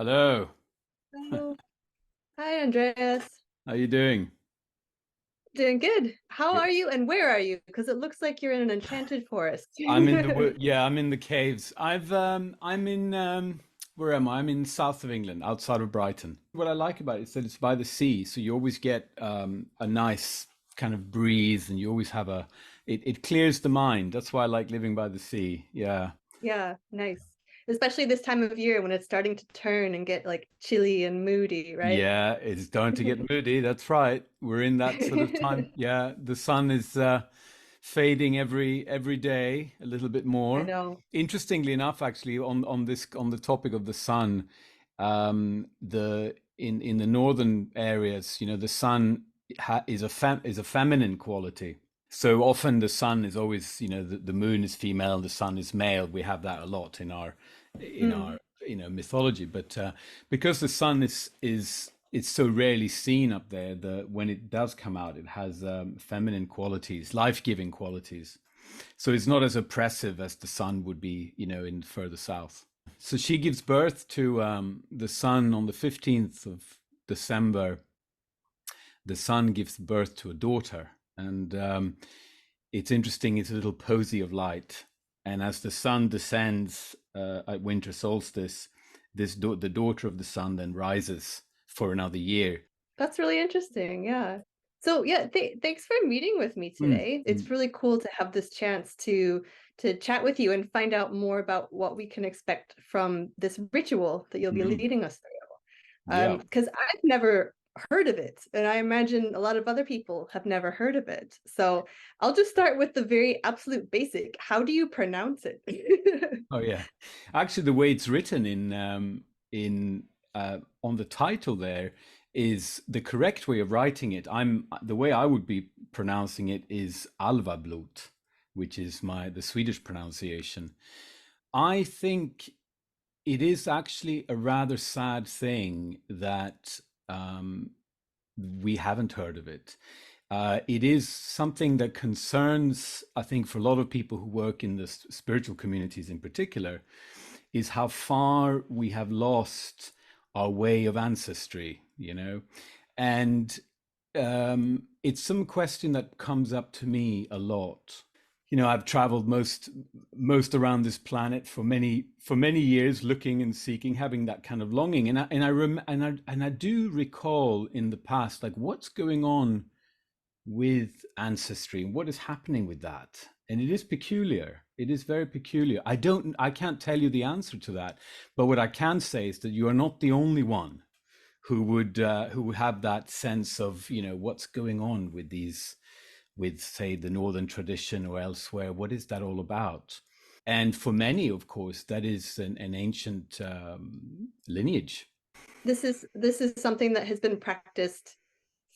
Hello. Hello. Hi, Andreas. How you doing? Doing good. How Good. are you and where are you? Because it looks like you're in an enchanted forest. I'm in the yeah, I'm in the caves. I'm in where am I? I'm in south of England, outside of Brighton. What I like about it is that it's by the sea, so you always get a nice kind of breeze and you always have it clears the mind. That's why I like living by the sea. Yeah. Yeah, nice. Especially this time of year when it's starting to turn and get like chilly and moody, right? Yeah, it's starting to get moody. That's right. We're in that sort of time. Yeah, the sun is fading every day a little bit I more. know. Interestingly enough, actually, on the topic of the sun, the in the northern areas, the sun is a feminine quality. So often the sun is always, the moon is female, the sun is male. We have that a lot in Mm, our mythology, but because the sun is it's so rarely seen up there, the when it does come out, it has feminine qualities, life-giving qualities. So it's not as oppressive as the sun would be, in further south. So she gives birth to the sun on the 15th of December. The sun gives birth to a daughter, and it's interesting. It's a little posy of light, and as the sun descends at winter solstice, the daughter of the sun then rises for another year. that's really interesting. Yeah. So yeah, thanks for meeting with me Mm, today. mm, It's really cool to have this chance to chat with you and find out more about what we can expect from this ritual that you'll be mm. leading us through. Yeah. Because I've never heard of it, and I imagine a lot of other people have never heard of it. So I'll just start with the very absolute basic. How do you pronounce it? Oh yeah. Actually, the way it's written in on the title there is the correct way of writing it. The way I would be pronouncing it is Álfablót, which is the Swedish pronunciation. I think it is actually a rather sad thing that we haven't heard of it. It is something that concerns, I think, for a lot of people who work in the spiritual communities in particular, is how far we have lost our way of ancestry. And it's some question that comes up to me a lot. I've traveled most around this planet for many years, looking and seeking, having that kind of longing, and I do recall in the past, like, what's going on with ancestry and what is happening with that. And it is peculiar. It is very peculiar. I can't tell you the answer to that, but what I can say is that you are not the only one who would have that sense of, what's going on with these, with, say, the northern tradition or elsewhere. What is that all about? And for many, of course, that is an ancient lineage. This is something that has been practiced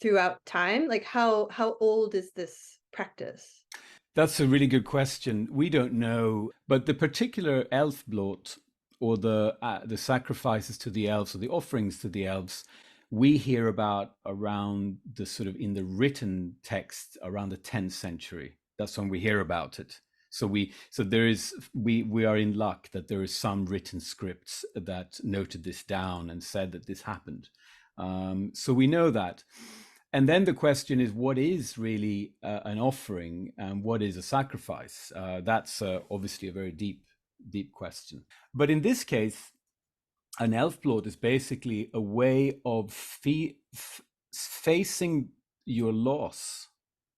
throughout time. Like how old is this practice? That's a really good question. We don't know, but the particular Elfblot, or the sacrifices to the elves, or the offerings to the elves, we hear about around the sort of in the written text around the 10th century. That's when we hear about it. So there is we are in luck that there is some written scripts that noted this down and said that this happened. So we know that. And then the question is, what is really an offering and what is a sacrifice? That's obviously a very deep question. But in this case, an elfblot is basically a way of facing your loss.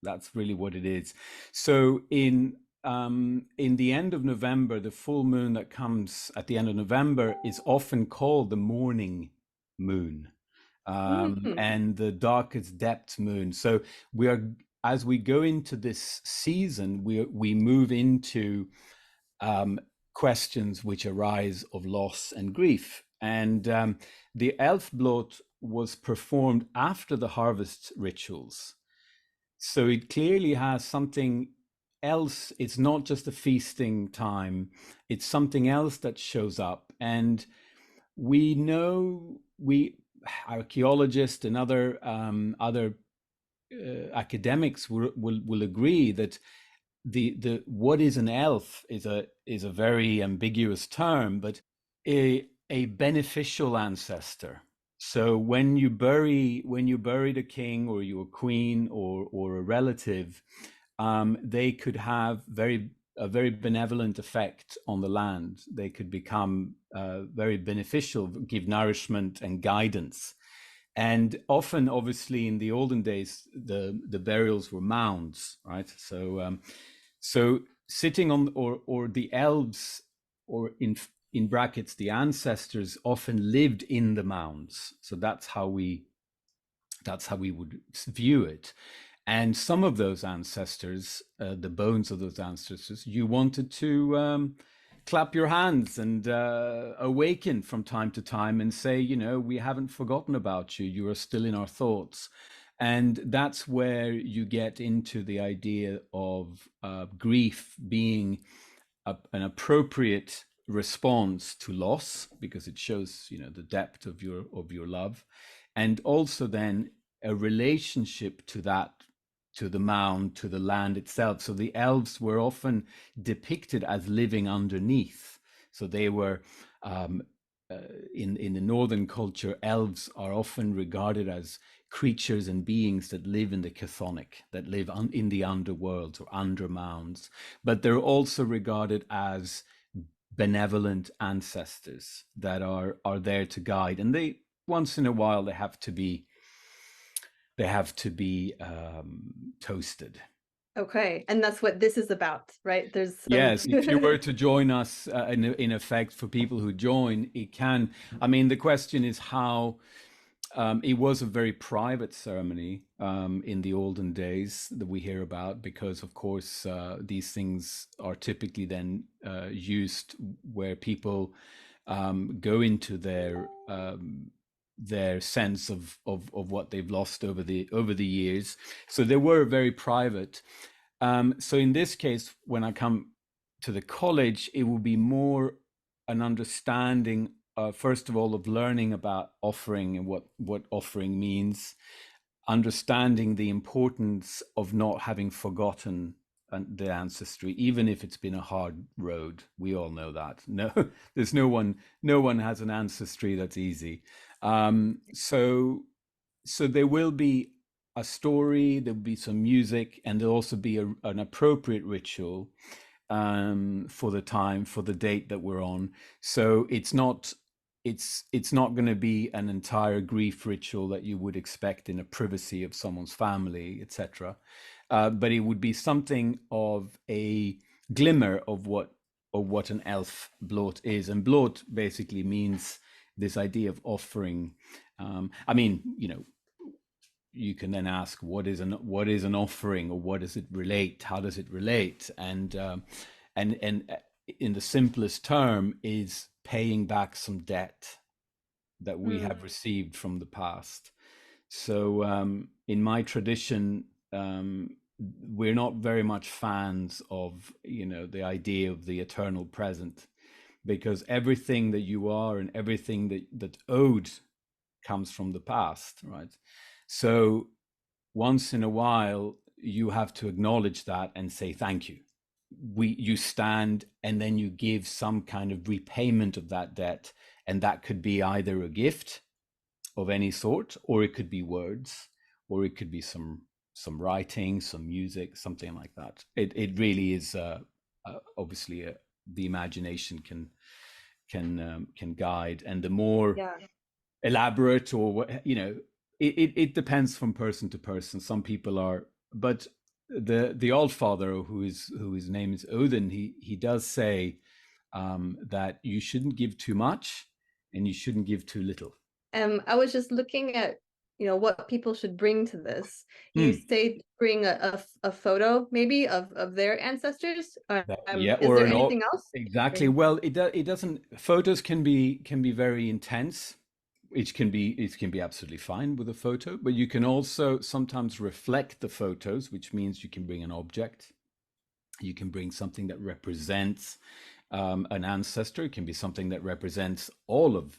That's really what it is. So in the end of November, the full moon that comes at the end of November is often called the mourning moon, Mm, and the darkest depth moon. So as we go into this season, we move into um, questions which arise of loss and grief. And the Elfblot was performed after the harvest rituals. So it clearly has something else. It's not just a feasting time, it's something else that shows up. And we know, we archaeologists and other academics will agree that the what is an elf is a very ambiguous term, but a beneficial ancestor. So when you bury the king or your queen or a relative, they could have a very benevolent effect on the land. They could become very beneficial, give nourishment and guidance. And often, obviously, in the olden days, the burials were mounds, right? So sitting on, or the elves, or in brackets, the ancestors often lived in the mounds. So that's how we would view it. And some of those ancestors, the bones of those ancestors, you wanted to clap your hands and awaken from time to time and say, we haven't forgotten about you. You are still in our thoughts. And that's where you get into the idea of grief being an appropriate response to loss, because it shows the depth of your love, and also then a relationship to the mound, to the land itself. So the elves were often depicted as living underneath. So they were in the northern culture, elves are often regarded as creatures and beings that live in the chthonic, that live in the underworld or under mounds, but they're also regarded as benevolent ancestors that are there to guide. And they, once in a while, they have to be toasted. Okay, and that's what this is about, right? There's some Yes, if you were to join us, in effect, for people who join, it can. I mean, the question is how. It was a very private ceremony in the olden days that we hear about, because, of course, these things are typically then used where people go into their sense of what they've lost over the years. So they were very private. So in this case, when I come to the college, it will be more an understanding, first of all, of learning about offering and what offering means, understanding the importance of not having forgotten the ancestry, even if it's been a hard road. We all know that. No, there's no one has an ancestry that's easy. So there will be a story, there'll be some music, and there'll also be an appropriate ritual for the time, for the date that we're on. So it's not going to be an entire grief ritual that you would expect in a privacy of someone's family, etc. But it would be something of a glimmer of what an elf blot is. And blot basically means this idea of offering. I mean, you can then ask, what is an offering, or what does it relate? How does it relate? And in the simplest term, is paying back some debt that we have received from the past. So in my tradition, we're not very much fans of the idea of the eternal present, because everything that you are and everything that owed comes from the past, right? So once in a while, you have to acknowledge that and say thank you. You stand, and then you give some kind of repayment of that debt, and that could be either a gift of any sort, or it could be words, or it could be some writing, some music, something like that. It really is obviously the imagination can guide, and the more yeah. elaborate, or it depends from person to person. Some people are, but the Allfather, whose name is Odin, he does say that you shouldn't give too much and you shouldn't give too little. I was just looking at, what people should bring to this. You Hmm. say bring a photo maybe of their ancestors. Yeah, Is or there an anything else? exactly. Well, it doesn't. Photos can be very intense. It can be absolutely fine with a photo, but you can also sometimes reflect the photos, which means you can bring an object. You can bring something that represents an ancestor. It can be something that represents all of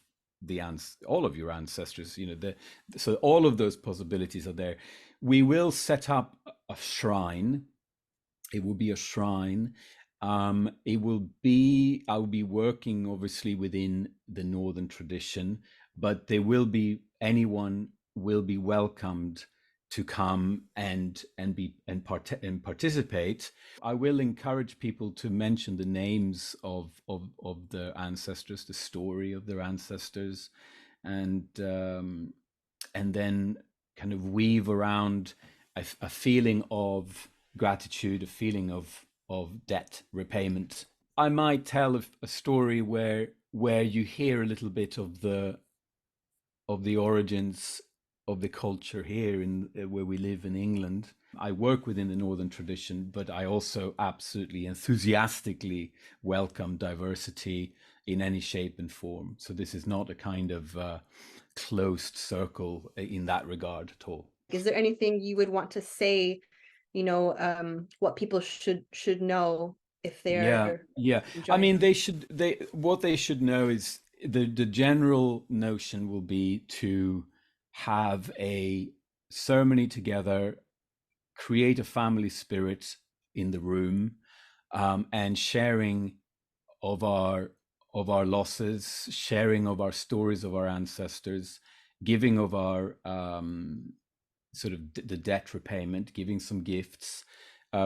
your ancestors. So all of those possibilities are there. We will set up a shrine. It will be a shrine, It will be, I will be working obviously within the Northern tradition, but there will be, anyone will be welcomed to come and participate. I will encourage people to mention the names of their ancestors, the story of their ancestors, and then kind of weave around a feeling of gratitude, a feeling of debt repayment. I might tell a story where you hear a little bit of the origins of the culture here in where we live in England. I work within the Northern tradition, but I also absolutely enthusiastically welcome diversity in any shape and form. So this is not a kind of closed circle in that regard at all. Is there anything you would want to say, what people should know if Yeah, they're yeah. I mean, joining? what they should know is the general notion will be to have a ceremony together, create a family spirit in the room, and sharing of our losses, sharing of our stories of our ancestors, giving of our sort of the debt repayment, giving some gifts,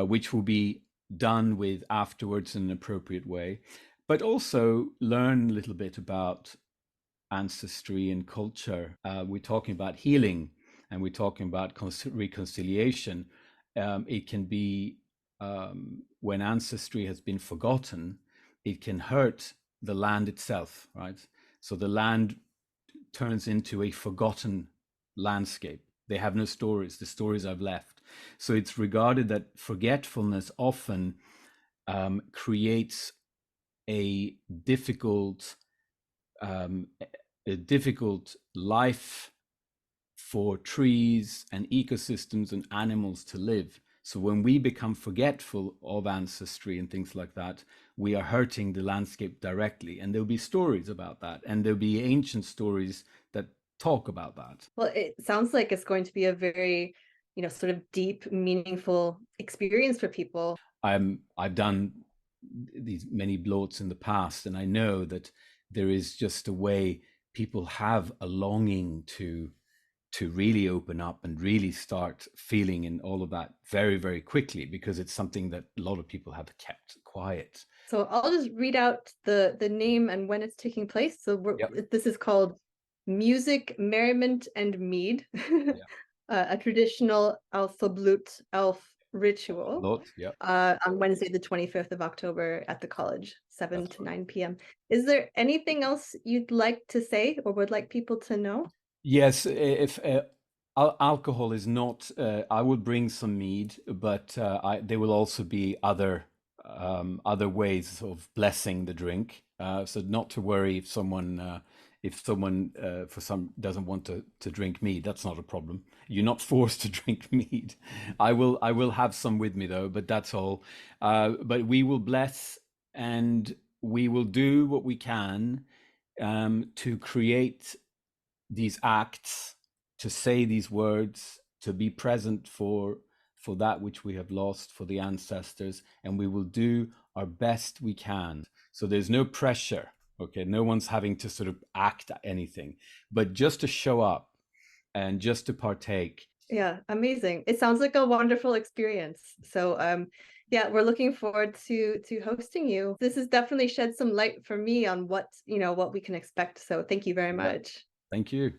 which will be done with afterwards in an appropriate way, but also learn a little bit about ancestry and culture. We're talking about healing, and we're talking about reconciliation. It can be when ancestry has been forgotten, it can hurt the land itself, right? So the land turns into a forgotten landscape. They have no stories, the stories I've left. So it's regarded that forgetfulness often creates a difficult um, a difficult life for trees and ecosystems and animals to live. So when we become forgetful of ancestry and things like that, we are hurting the landscape directly. And there'll be stories about that. And there'll be ancient stories that talk about that. Well, it sounds like it's going to be a very, sort of deep, meaningful experience for people. I've done these many bloats in the past, and I know that there is just a way people have a longing to really open up and really start feeling in all of that very, very quickly, because it's something that a lot of people have kept quiet. So I'll just read out the name and when it's taking place. So Yep. this is called Music, Merriment, and Mead, Yeah. a traditional Álfablót elf ritual Bloat. Yeah. on Wednesday, the 25th of October at the college, 7 That's to right. 9 p.m. Is there anything else you'd like to say or would like people to know? Yes, if alcohol is not, I would bring some mead, but there will also be other ways of blessing the drink. So not to worry if someone for some doesn't want to drink mead, that's not a problem. You're not forced to drink mead. I will have some with me though, but that's all. But we will bless, and we will do what we can to create these acts, to say these words, to be present for that which we have lost, for the ancestors, and we will do our best we can. So there's no pressure, okay? No one's having to sort of act anything, but just to show up and just to partake. Yeah, amazing. It sounds like a wonderful experience. So yeah, we're looking forward to hosting you. This has definitely shed some light for me on what we can expect. So thank you very Yeah, much. thank you.